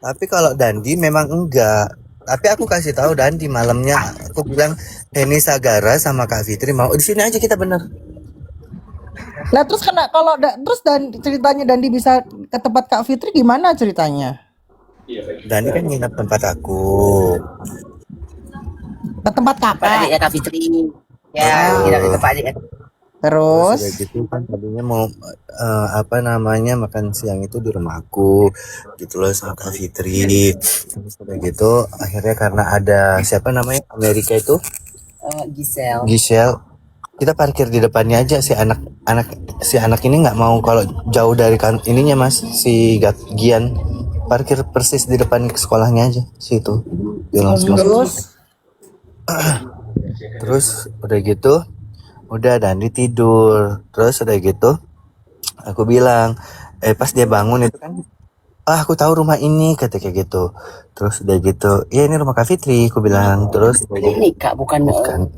Tapi kalau Dandi memang enggak. Tapi aku kasih tahu Dandi malamnya. Aku bilang Heni Sagara sama Kak Fitri mau di sini aja kita bener. Nah terus terus dan ceritanya Dandi bisa ke tempat Kak Fitri gimana ceritanya? Dandi kan nginep tempat aku. Ke tempat Tempat kakak. adiknya Kak Fitri. Ya, tidak di tempat adiknya. Terus udah Terus gitu kan tadinya mau apa namanya makan siang itu di rumah aku gitu loh sama Kak Fitri. Terus udah gitu akhirnya karena ada siapa namanya Amerika itu Gisel. Giselle, kita parkir di depannya aja. Si anak ini nggak mau kalau jauh dari kan ininya mas si Gian parkir persis di depan sekolahnya aja situ. Dia langsung masuk. Terus udah gitu udah Dandi tidur. Terus udah gitu aku bilang pas dia bangun itu kan aku tahu rumah ini kata kayak gitu. Terus udah gitu ya ini rumah Kak Fitri aku bilang. Terus Ini Kak, bukan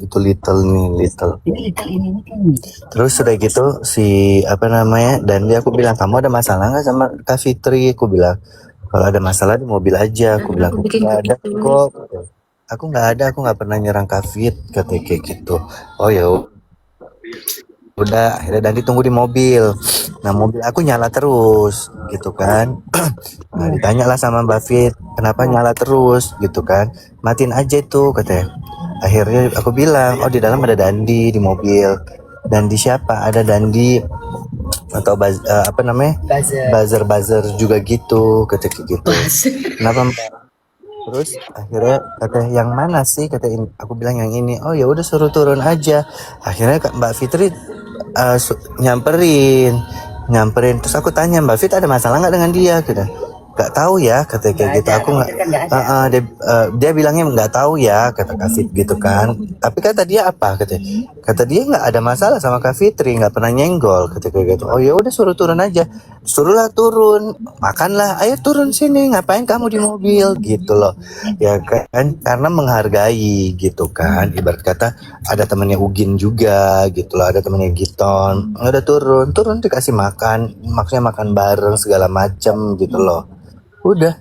itu little nih little. ini ini kan. Terus udah gitu si apa namanya dan dia aku bilang kamu ada masalah nggak sama Kak Fitri? Aku bilang kalau ada masalah di mobil aja. Aku bilang aku nggak ada kok. Aku nggak ada, aku nggak pernah nyerang Kak Fit kata kayak gitu. Oh ya udah akhirnya Dandi tunggu di mobil. Nah mobil aku nyala terus gitu kan. Nah ditanyalah sama Mbak Fit kenapa nyala terus gitu kan. Matiin aja tuh katanya. Akhirnya aku bilang oh di dalam ada Dandi di mobil. Dandi siapa? Ada Dandi atau apa namanya buzzer juga gitu kata gitu. Kenapa terus akhirnya kata yang mana sih kata ini. Aku bilang yang ini. Oh ya udah suruh turun aja. Akhirnya Mbak Fitri nyamperin terus aku tanya Mbak Fit ada masalah nggak dengan dia gitu. Nggak tahu ya kata kayak gitu. Aku nggak dia bilangnya nggak tahu ya kata Kak Fit gitu kan. Tapi kata dia apa kata dia nggak ada masalah sama Kak Fitri nggak pernah nyenggol kata kayak gitu. Oh ya udah suruh turun aja. Suruhlah turun makanlah ayo turun sini ngapain kamu di mobil gitu loh ya kan karena menghargai gitu kan ibarat kata ada temannya Ugin juga gitu loh ada temannya Giton udah turun dikasih makan maksudnya makan bareng segala macam gitu loh udah.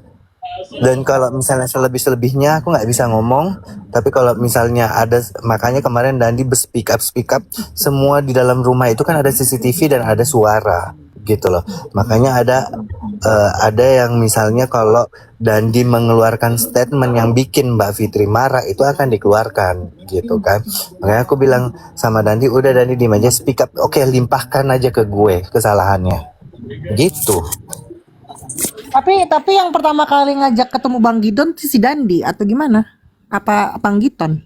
Dan kalau misalnya selebihnya aku nggak bisa ngomong. Tapi kalau misalnya ada makanya kemarin Dandi speak up semua di dalam rumah itu kan ada CCTV dan ada suara gitu loh. Makanya ada yang misalnya kalau Dandi mengeluarkan statement yang bikin Mbak Fitri marah itu akan dikeluarkan gitu kan. Makanya aku bilang sama Dandi udah Dandi diem aja speak up. Oke, limpahkan aja ke gue kesalahannya. Gitu. tapi yang pertama kali ngajak ketemu Bang Gidon si Dandi atau gimana? Apa Bang Giton?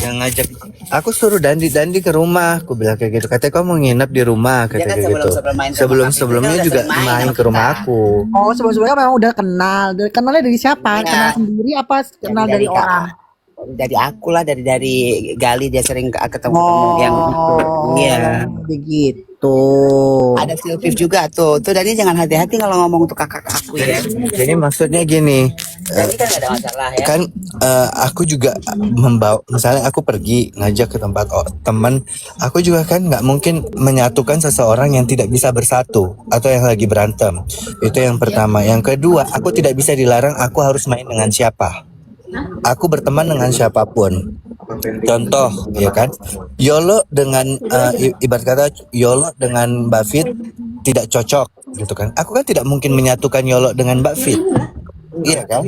Yang ngajak aku suruh Dandi ke rumah aku bilang kayak gitu katanya kamu mau nginep di rumah Dia kata kan kayak gitu sebelumnya juga main ke rumah aku Oh sebelumnya memang udah kenal. Kenalnya dari siapa? Iya. Kenal sendiri apa kenal dari orang? Dari aku lah, dari Gali dia sering ketemu yang iya begitu. ada Silvif juga tuh Dani jangan hati-hati kalau ngomong tuh kakak aku ya. jadi maksudnya gini Dani kan gak ada masalah ya kan aku juga membawa misalnya aku pergi ngajak ke tempat teman aku juga kan nggak mungkin menyatukan seseorang yang tidak bisa bersatu atau yang lagi berantem itu yang pertama yang kedua aku tidak bisa dilarang aku harus main dengan siapa aku berteman dengan siapapun contoh ya kan Yolo dengan ibarat kata Yolo dengan Mbak Fit tidak cocok gitu kan aku kan tidak mungkin menyatukan Yolo dengan Mbak Fit iya kan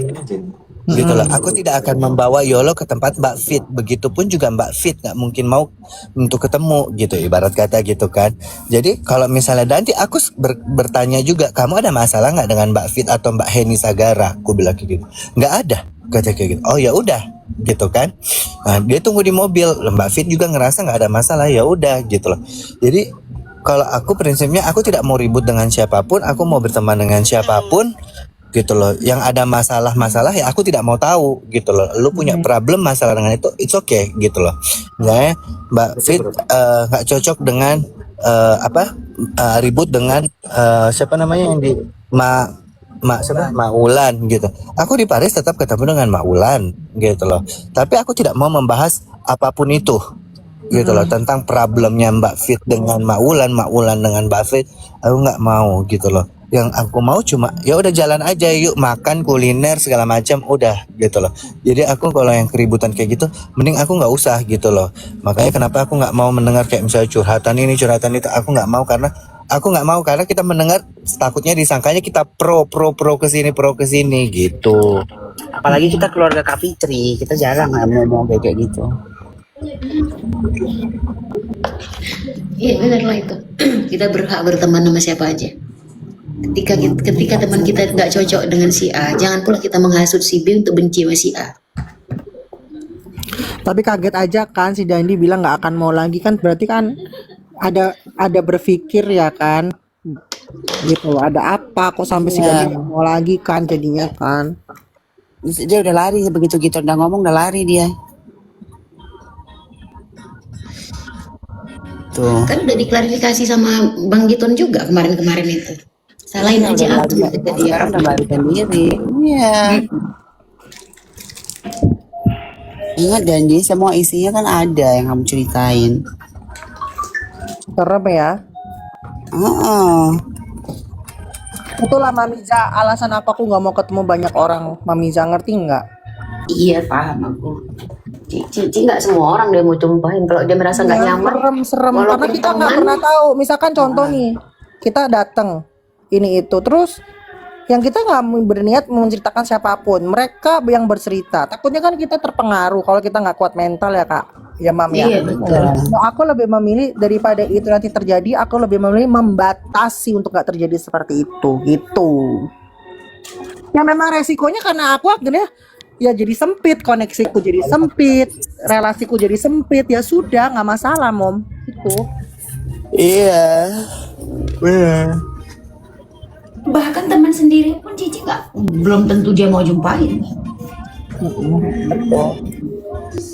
gitu loh aku tidak akan membawa Yolo ke tempat Mbak Fit begitupun juga Mbak Fit nggak mungkin mau untuk ketemu gitu ibarat kata gitu kan jadi kalau misalnya nanti aku bertanya juga kamu ada masalah nggak dengan Mbak Fit atau Mbak Heni Sagara aku bilang kayak gitu nggak ada kata kayak gitu oh ya udah gitu kan nah, dia tunggu di mobil Mbak Fit juga ngerasa nggak ada masalah ya udah gitu loh jadi kalau aku prinsipnya aku tidak mau ribut dengan siapapun aku mau berteman dengan siapapun gitu loh yang ada masalah ya aku tidak mau tahu gitu loh lu punya problem masalah dengan itu it's okay gitu loh misalnya Mbak Fit nggak cocok dengan ribut dengan siapa namanya yang di Maulan gitu. Aku di Paris tetap ketemu dengan Maulan gitu loh. Tapi aku tidak mau membahas apapun itu gitu loh tentang problemnya Mbak Fit dengan Maulan dengan Mbak Fit. Aku nggak mau gitu loh. Yang aku mau cuma ya udah jalan aja, yuk makan kuliner segala macam udah gitu loh. Jadi aku kalau yang keributan kayak gitu mending aku nggak usah gitu loh. Makanya kenapa aku nggak mau mendengar kayak misalnya curhatan ini curhatan itu, aku nggak mau karena kita mendengar takutnya disangkanya kita pro ke sini gitu. Apalagi kita keluarga Kak Fitri, kita jarang ngomong kayak gitu. Iya benar lah itu. Kita berhak berteman sama siapa aja. Ketika teman kita nggak cocok dengan si A, jangan pula kita menghasut si B untuk benci sama si A. Tapi kaget aja kan si Dandi bilang nggak akan mau lagi, kan berarti kan ada berpikir ya kan, gitu. Ada apa kok sampai si Dandi nggak mau lagi kan jadinya kan. Dia udah lari begitu gitu udah ngomong udah lari dia. Tuh. Kan udah diklarifikasi sama Bang Giton juga kemarin-kemarin itu. Salahin Iya, aja udah aku lari. kata dia. Sekarang udah balikan diri. Iya. Ingat janji semua isinya kan ada yang kamu ceritain. Serem ya. Heeh. Itulah Mamiza alasan apa aku nggak mau ketemu banyak orang. Mamiza ngerti nggak? Iya paham aku. Cici nggak semua orang dia mau cumpahin kalau dia merasa nggak nyaman. Serem karena Walaupun kita nggak teman. pernah tahu. Misalkan contoh nih, kita datang ini itu terus yang kita nggak berniat menceritakan siapapun, mereka yang bercerita. Takutnya kan kita terpengaruh kalau kita nggak kuat mental ya kak, ya mam ya. Iya betul. Nah, aku lebih memilih daripada itu nanti terjadi, aku lebih memilih membatasi untuk nggak terjadi seperti itu, gitu. Ya memang resikonya karena aku akhirnya ya jadi sempit, koneksiku jadi sempit, relasiku jadi sempit, ya sudah nggak masalah mom, itu. Iya. Bener. Bahkan teman sendiri pun Cici nggak belum tentu dia mau jumpain.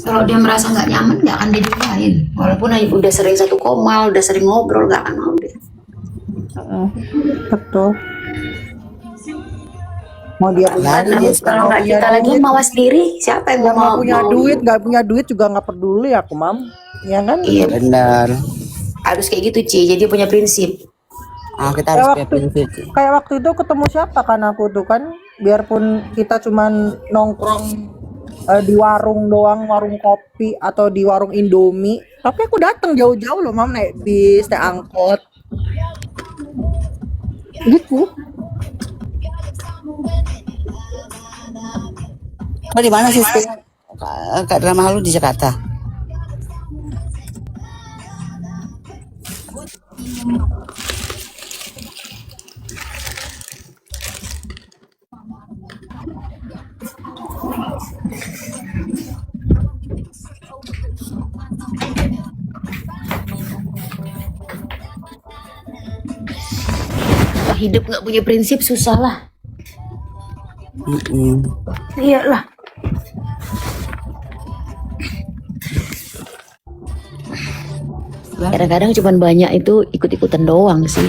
Kalau dia merasa nggak nyaman nggak akan dia jumpain. Walaupun udah sering satu koma, udah sering ngobrol nggak akan mau dia. Betul. Mau dia punya Lari duit, dia Kalau nggak punya kita lagi duit, mawas diri, siapa yang yang mau nggak punya mau- duit, nggak punya duit juga nggak peduli aku mam, ya kan? Iya, Benar. harus kayak gitu Ci. Jadi punya prinsip. Kita Kayak harus punya waktu, prinsip. kayak waktu itu ketemu siapa kan aku tuh kan, biarpun kita cuman nongkrong di warung doang, warung kopi atau di warung Indomie, tapi aku datang jauh-jauh loh mam, naik bis, naik angkot, gitu. Kau di mana sih? Kak drama lu di Jakarta. Hidup nggak punya prinsip susah lah. Iyalah. Kadang-kadang cuman banyak itu ikut-ikutan doang sih.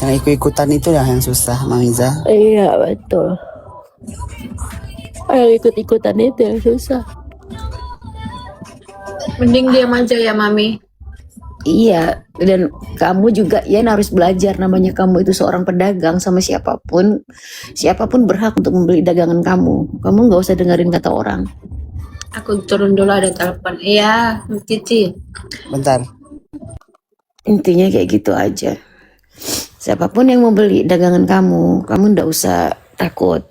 Yang ikut-ikutan itu ya yang susah, Mamiza. Iya betul. Yang ikut-ikutan itu yang susah. Mending diam aja ya Mami. Iya, dan kamu juga ya harus belajar, namanya kamu itu seorang pedagang sama siapapun berhak untuk membeli dagangan kamu. Kamu nggak usah dengerin kata orang. Aku turun dulu ada telepon. Iya, Cici. Bentar. Intinya kayak gitu aja. Siapapun yang mau beli dagangan kamu nggak usah takut.